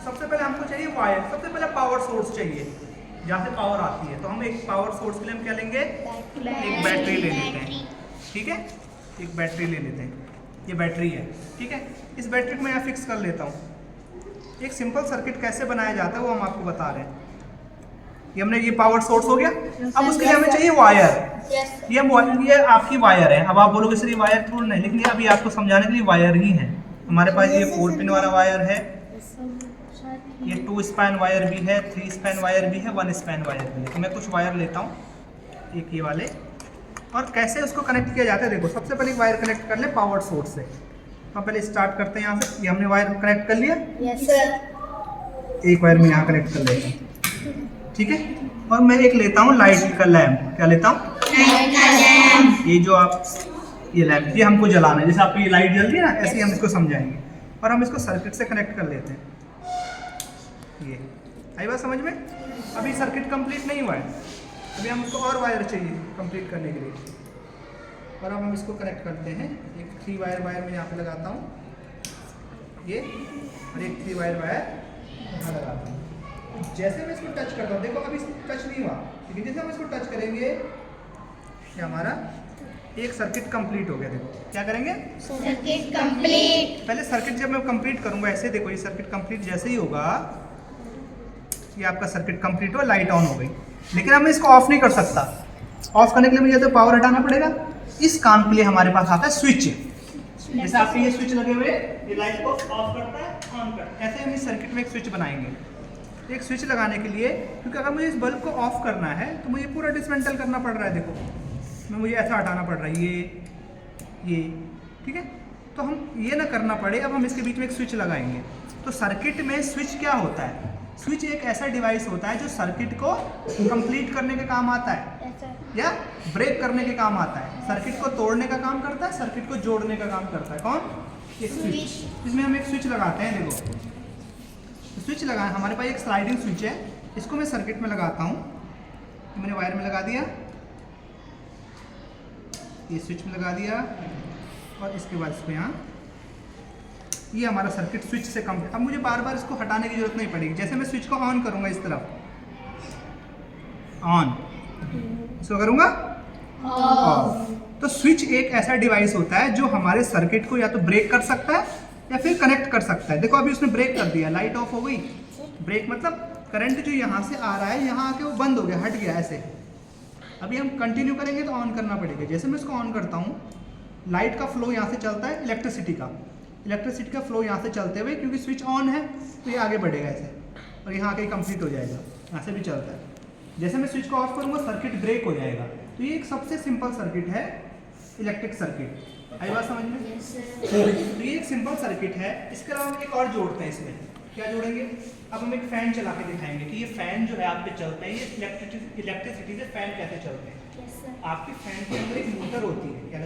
सबसे पहले हमको चाहिए वायर, सबसे पहले पावर सोर्स चाहिए जहाँ से पावर आती है। तो हम एक पावर सोर्स के लिए हम क्या लेंगे, एक बैटरी ले लेते हैं। ठीक है, एक बैटरी ले लेते हैं, ये बैटरी है। ठीक है, इस बैटरी को मैं यहाँ फिक्स कर लेता हूँ। एक सिंपल सर्किट कैसे बनाया जाता है वो हम आपको बता रहे हैं। ये हमने, ये पावर सोर्स हो गया। अब उसके लिए हमें चाहिए वायर। ये आपकी वायर है। अब आप बोलोगे सर ये वायर थोड़ा नहीं, लेकिन ये अभी आपको समझाने के लिए वायर ही है। हमारे पास ये 4 पिन वाला वायर है, ये 2 स्पैन वायर भी है, 3 स्पैन वायर भी है, 1 स्पैन वायर भी है। तो मैं कुछ वायर लेता हूँ, एक ये वाले। और कैसे उसको कनेक्ट किया जाता है देखो, सबसे पहले वायर कनेक्ट कर ले पावर सोर्स से। हम पहले स्टार्ट करते हैं यहाँ से। ये हमने वायर कनेक्ट कर लिया। Yes sir. एक वायर में यहाँ कनेक्ट कर लेता हूँ। ठीक है, और मैं एक लेता हूँ लाइट का लैंप। क्या लेता हूँ, लाइट का लैंप। ये जो आप, ये लैंप, ये हमको जलाना है। जैसे आपकी ये लाइट जलती है ना, ऐसे ही हम इसको समझाएंगे। और हम इसको सर्किट से कनेक्ट कर लेते हैं। ये आई बात समझ में। अभी सर्किट कंप्लीट नहीं हुआ है, अभी हम उसको और वायर चाहिए कंप्लीट करने के लिए। और अब हम इसको कनेक्ट करते हैं। एक 3 वायर मैं यहाँ पे लगाता हूँ, ये, और एक 3 वायर यहाँ लगाता हूँ। जैसे मैं इसको टच करता हूँ, देखो अभी टच नहीं हुआ, लेकिन जैसे हम इसको टच करेंगे, ये हमारा एक सर्किट कंप्लीट हो गया। देखो क्या करेंगे, सर्किट कंप्लीट। पहले सर्किट जब मैं कंप्लीट करूंगा ऐसे, देखो ये सर्किट कंप्लीट जैसे ही होगा, ये आपका सर्किट कंप्लीट हो, लाइट ऑन हो गई। लेकिन अब मैं इसको ऑफ नहीं कर सकता। ऑफ करने के लिए मुझे तो पावर हटाना पड़ेगा। इस काम के लिए हमारे पास आता है स्विच। जैसे आपके ये स्विच लगे हुए, ये लाइट को ऑफ करता है, ऑन करता है। ऐसे हम इस सर्किट में एक स्विच बनाएंगे। एक स्विच लगाने के लिए, क्योंकि अगर मुझे इस बल्ब को ऑफ करना है तो मुझे पूरा डिसमेंटल करना पड़ रहा है। देखो मुझे ऐसा हटाना पड़ रहा है, ये। ठीक है, तो हम ये ना करना पड़े, अब हम इसके बीच में एक स्विच लगाएंगे। तो सर्किट में स्विच क्या होता है, स्विच एक ऐसा डिवाइस होता है जो सर्किट को कंप्लीट करने के काम आता है या ब्रेक करने के काम आता है। सर्किट को तोड़ने का काम करता है, सर्किट को जोड़ने का काम करता है। कौन, एक स्विच। इसमें हम एक स्विच लगाते हैं। देखो स्विच लगा, हमारे पास एक स्लाइडिंग स्विच है, इसको मैं सर्किट में लगाता हूँ। मैंने वायर में लगा दिया, ये स्विच में लगा दिया, और इसके बाद इसको यहाँ, ये हमारा सर्किट स्विच से कंप्लीट। अब मुझे बार बार इसको हटाने की जरूरत नहीं पड़ेगी। जैसे मैं स्विच को ऑन करूंगा, इस तरफ ऑन, इसको करूंगा ऑफ। तो स्विच एक ऐसा डिवाइस होता है जो हमारे सर्किट को या तो ब्रेक कर सकता है या फिर कनेक्ट कर सकता है। देखो अभी उसने ब्रेक कर दिया, लाइट ऑफ हो गई। ब्रेक मतलब करंट जो यहाँ से आ रहा है, यहाँ आके वो बंद हो गया, हट गया ऐसे। अभी हम कंटिन्यू करेंगे तो ऑन करना पड़ेगा। जैसे मैं इसको ऑन करता हूँ, लाइट का फ्लो यहाँ से चलता है, इलेक्ट्रिसिटी का फ्लो यहाँ से चलते हुए, क्योंकि स्विच ऑन है तो ये आगे बढ़ेगा ऐसे, और यहाँ आके कंप्लीट हो जाएगा। यहाँ से भी चलता है। जैसे मैं स्विच को ऑफ करूँगा, सर्किट ब्रेक हो जाएगा। तो ये एक सबसे सिंपल सर्किट है, इलेक्ट्रिक सर्किट। आई बात समझ में। तो ये एक सिंपल सर्किट है। इसके अलावा हम एक और जोड़ते हैं। इसमें क्या जोड़ेंगे, अब हम एक फैन चला के दिखाएंगे कि ये फैन जो है आप पे चलते हैं, ये इलेक्ट्रिसिटी से फैन कैसे चलते हैं। आपके फैन के अंदर एक मोटर होती है, क्या